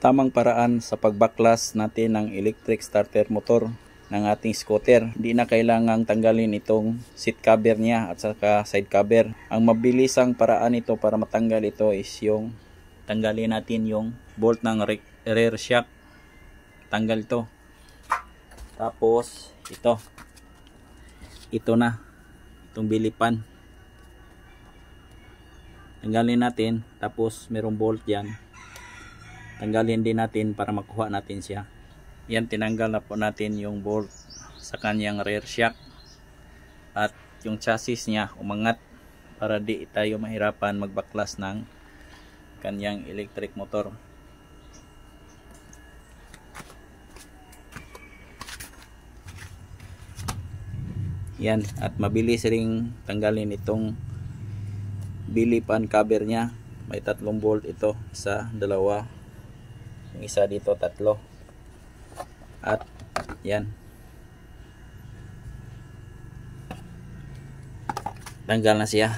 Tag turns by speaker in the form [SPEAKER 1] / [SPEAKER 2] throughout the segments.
[SPEAKER 1] Tamang paraan sa pagbaklas natin ng electric starter motor ng ating scooter. Hindi na kailangang tanggalin itong seat cover niya at saka side cover. Ang mabilisang paraan ito para matanggal ito is yung tanggalin natin yung bolt ng rear shock. Tanggal ito. Tapos ito na, itong bilipan. Tanggalin natin, tapos merong bolt yan. Tanggalin din natin para makuha natin siya. Yan, tinanggal na po natin yung bolt sa kanyang rear shock. At yung chassis niya umangat para di tayo mahirapan magbaklas ng kanyang electric motor. Yan, at mabilis ring tanggalin itong bilipan cover niya. May 3 bolt ito, isa, dalawa, yung isa dito 3. At yan, tanggal na siya.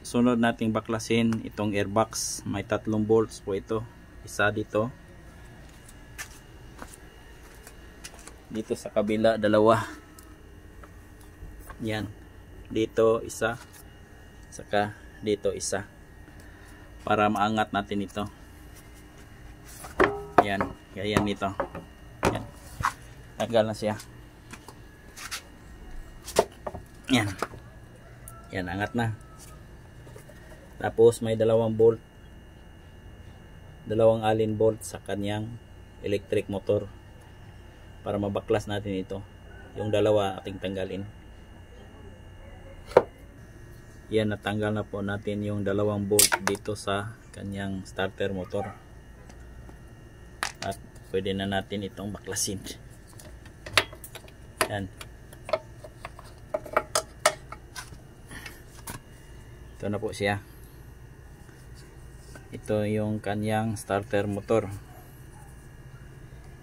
[SPEAKER 1] Sunod nating baklasin itong airbox. May 3 bolts po ito, isa dito, dito sa kabila 2, yan, dito isa, saka dito isa, para maangat natin ito. Yan, ganyan nito. Yan, tanggal na siya. Yan, yan, angat na. Tapos may 2 bolt, 2 allen bolt sa kanyang electric motor para mabaklas natin ito. Yung 2 ating tanggalin. Yan, natanggal na po natin yung 2 bolt dito sa kanyang starter motor. At pwede na natin itong baklasin. Yan. Ito na po siya. Ito yung kanyang starter motor.